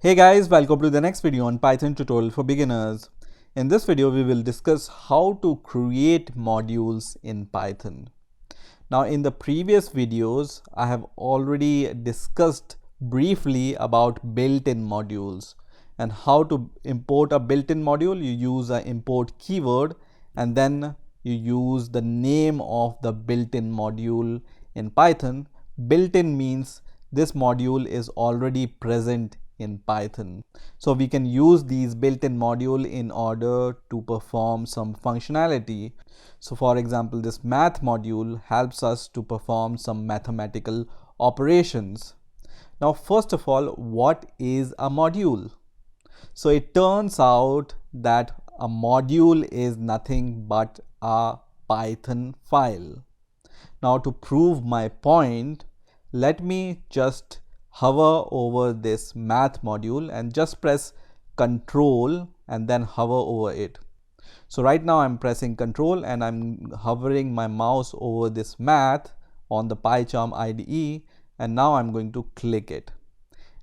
Hey guys, welcome to the next video on Python tutorial for beginners. In this video, we will discuss how to create modules in Python. Now, in the previous videos, I have already discussed briefly about built-in modules and how to import a built-in module. You use an import keyword and then you use the name of the built-in module in Python. Built-in means this module is already present in Python. So we can use these built-in module in order to perform some functionality. So for example, this math module helps us to perform some mathematical operations. Now, first of all, what is a module? So it turns out that a module is nothing but a Python file. Now, to prove my point, let me just hover over this math module and just press Control and then hover over it. So right now I'm pressing Control and I'm hovering my mouse over this math on the PyCharm IDE, and now I'm going to click it.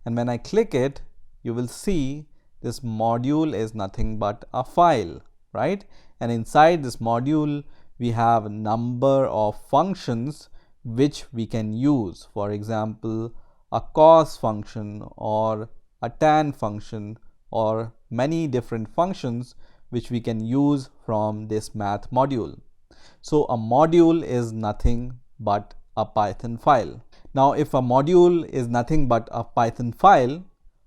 And when I click it, you will see this module is nothing but a file, right? And inside this module, we have a number of functions which we can use. For example, a cos function or a tan function or many different functions which we can use from this math module. So a module is nothing but a Python file. Now, if a module is nothing but a Python file,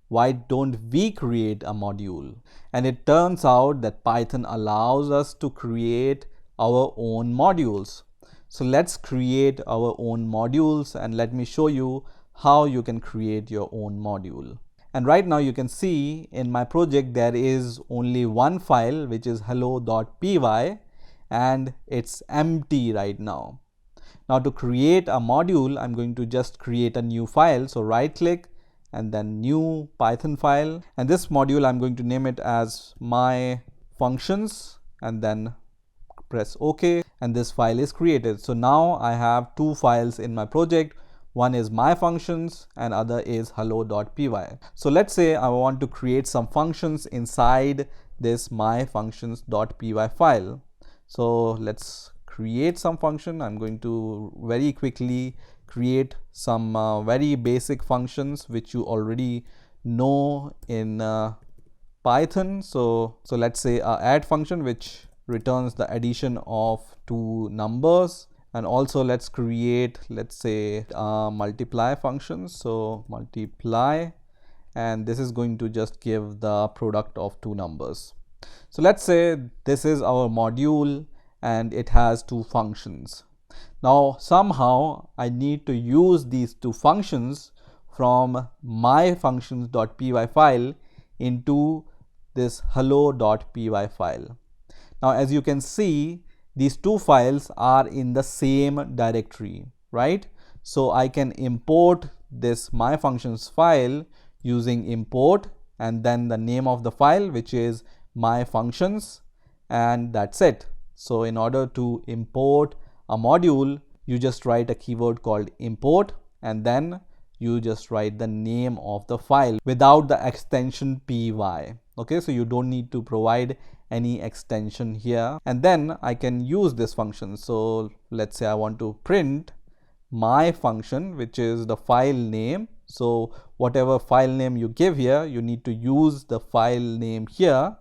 why don't we create a module? And it turns out that Python allows us to create our own modules. So let's create our own modules and let me show you how you can create your own module. And right now you can see in my project there is only one file, which is hello.py, and it's empty right now. Now to create a module, I'm going to just create a new file. So right click and then new Python file, and this module I'm going to name it as my functions and then press OK, and this file is created. So now I have two files in my project. One is my functions and other is hello.py. So let's say I want to create some functions inside this my functions.py file. So let's create some function. I'm going to very quickly create some very basic functions which you already know in Python. So let's say a add function which returns the addition of two numbers. And also let's create, let's say, multiply function. So multiply, and this is going to just give the product of two numbers. So let's say this is our module and it has two functions. Now somehow I need to use these two functions from my functions.py file into this hello.py file. Now as you can see, these two files are in the same directory, right? So I can import this my functions file using import and then the name of the file, which is my functions, and that's it. So in order to import a module, you just write a keyword called import and then you just write the name of the file without the extension py. Okay, so you don't need to provide any extension here, and then I can use this function. So let's say I want to print my function, which is the file name. So whatever file name you give here, you need to use the file name here.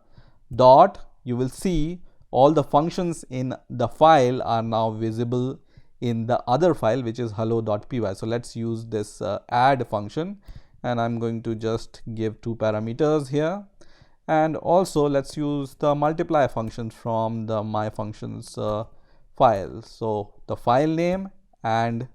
Dot, you will see all the functions in the file are now visible in the other file, which is hello.py. So let's use this add function, and I'm going to just give two parameters here. And also let's use the multiply function from the my functions file. So the file name and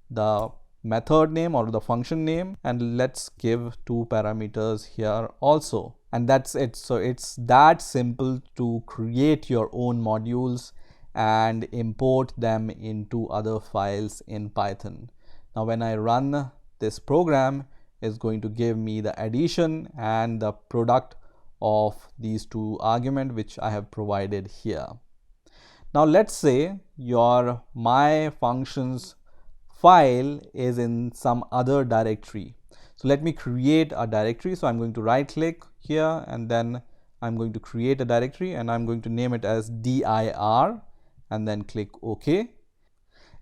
the method name or the function name, and let's give two parameters here also, and that's it. So it's that simple to create your own modules and import them into other files in Python. Now when I run this program, it's going to give me the addition and the product of these two arguments which I have provided here. Now let's say your my functions file is in some other directory. So let me create a directory. So I'm going to right click here and then I'm going to create a directory and I'm going to name it as dir and then click OK.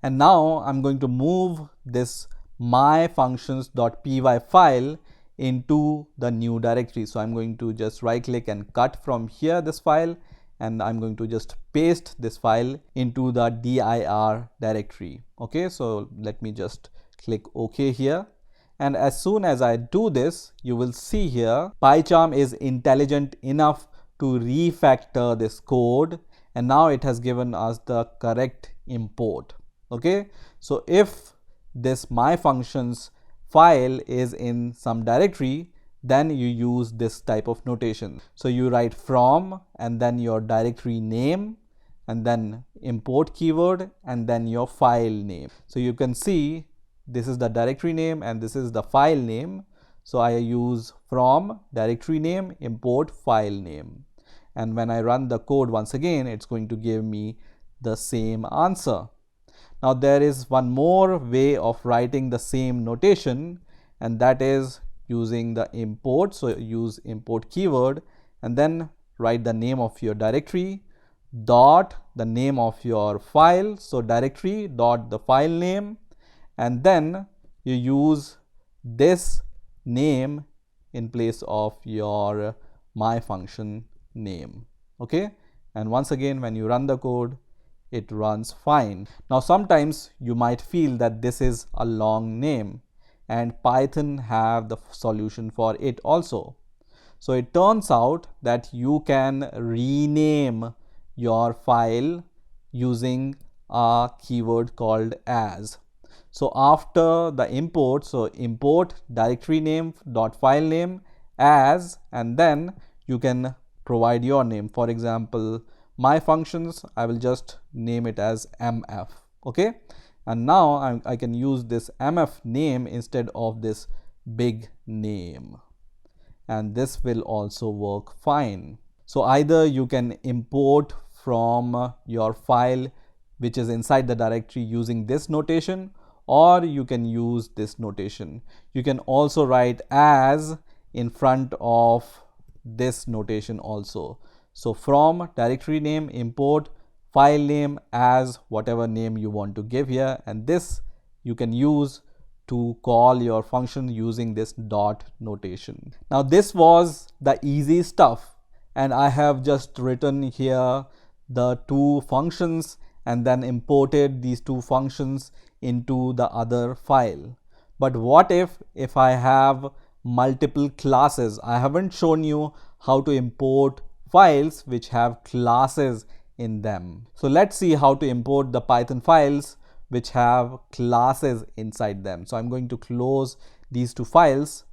And now I'm going to move this myfunctions.py file into the new directory. So I'm going to just right click and cut from here this file, and I'm going to just paste this file into the dir directory. Okay, so let me just click OK here. And as soon as I do this, you will see here PyCharm is intelligent enough to refactor this code, and now it has given us the correct import. Okay, so if this myfunctions file is in some directory, then you use this type of notation. So you write from and then your directory name and then import keyword and then your file name. So you can see this is the directory name and this is the file name. So I use from directory name import file name, and when I run the code once again, it's going to give me the same answer. Now there is one more way of writing the same notation, and that is using the import. So use import keyword and then write the name of your directory dot the name of your file. So directory dot the file name, and then you use this name in place of your my function name. Okay, and once again when you run the code, it runs fine. Now sometimes you might feel that this is a long name, and Python have the solution for it also. So it turns out that you can rename your file using a keyword called as. So after the import, so import directory name dot file name as, and then you can provide your name. For example, my functions, I will just name it as mf. Okay, and now I can use this mf name instead of this big name, and this will also work fine. So either you can import from your file which is inside the directory using this notation, or you can use this notation. You can also write as in front of this notation also. So from directory name import file name as whatever name you want to give here, and this you can use to call your function using this dot notation. Now this was the easy stuff, and I have just written here the two functions and then imported these two functions into the other file. But what if I have multiple classes? I haven't shown you how to import files which have classes in them. So let's see how to import the Python files which have classes inside them. So I'm going to close these two files,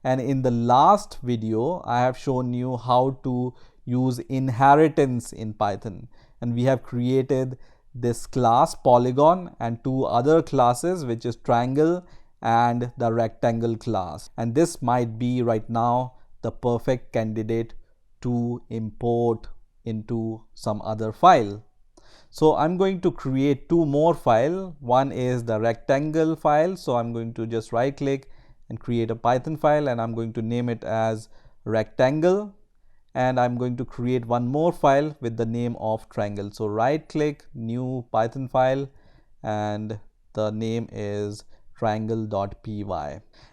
and in the last video I have shown you how to use inheritance in Python, and we have created this class polygon and two other classes, which is triangle and the rectangle class, and this might be right now the perfect candidate to import into some other file. So I'm going to create two more files. One is the rectangle file, so I'm going to just right click and create a Python file, and I'm going to name it as rectangle, and I'm going to create one more file with the name of triangle. So right click, new Python file, and the name is triangle.py,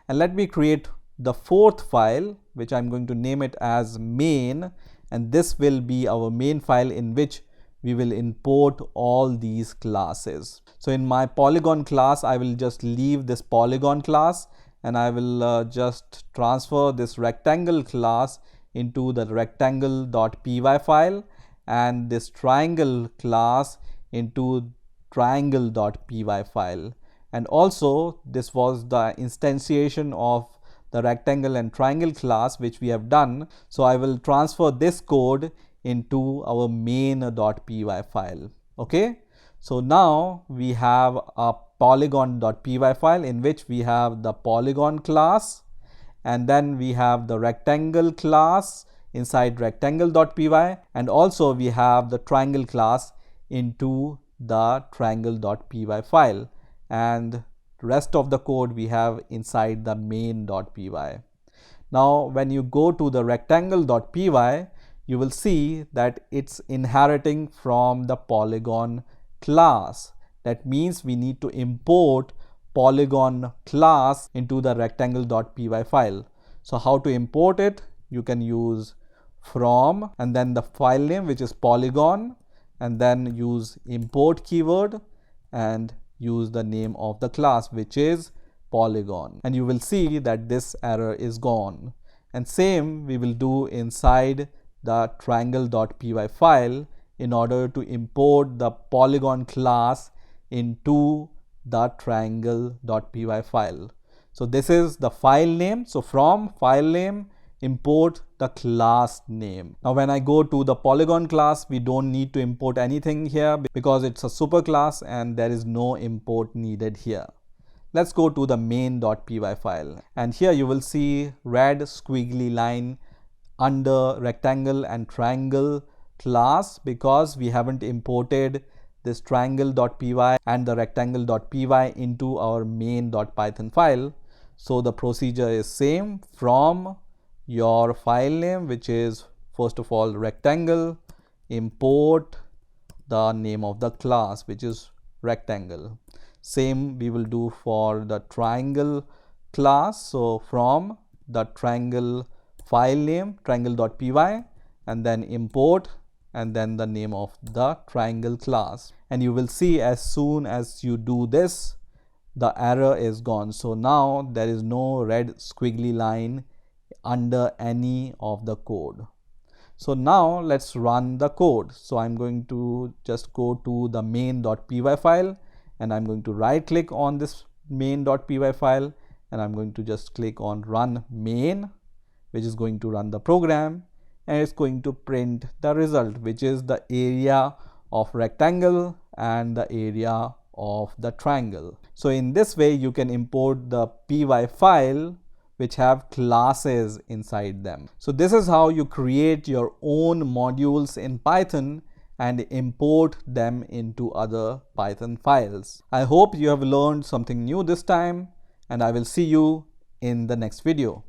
and let me create the fourth file, which I'm going to name it as main, and this will be our main file in which we will import all these classes. So in my polygon class, I will just leave this polygon class, and I will just transfer this rectangle class into the rectangle.py file, and this triangle class into triangle.py file. And also this was the instantiation of the rectangle and triangle class which we have done. So I will transfer this code into our main.py file. Okay, so now we have a polygon.py file in which we have the polygon class, and then we have the rectangle class inside rectangle.py, and also we have the triangle class into the triangle.py file, and rest of the code we have inside the main.py. Now, when you go to the rectangle.py, you will see that it's inheriting from the polygon class. That means we need to import polygon class into the rectangle.py file. So how to import it? You can use from and then the file name, which is polygon, and then use import keyword and use the name of the class, which is polygon, and you will see that this error is gone. And same we will do inside the triangle.py file in order to import the polygon class into the triangle.py file. So this is the file name. So from file name, import the class name. Now when I go to the polygon class, we don't need to import anything here because it's a superclass and there is no import needed here. Let's go to the main.py file, and here you will see red squiggly line under rectangle and triangle class because we haven't imported this triangle.py and the rectangle.py into our main.python file. So the procedure is same. From your file name, which is first of all rectangle, import the name of the class, which is rectangle. Same we will do for the triangle class. So from the triangle file name, triangle.py, and then import and then the name of the triangle class. And you will see as soon as you do this, the error is gone. So now there is no red squiggly line under any of the code. So now let's run the code. So I'm going to just go to the main.py file, and I'm going to right click on this main.py file, and I'm going to just click on run main, which is going to run the program, and it's going to print the result, which is the area of rectangle and the area of the triangle. So in this way you can import the py file which have classes inside them. So this is how you create your own modules in Python and import them into other Python files. I hope you have learned something new this time, and I will see you in the next video.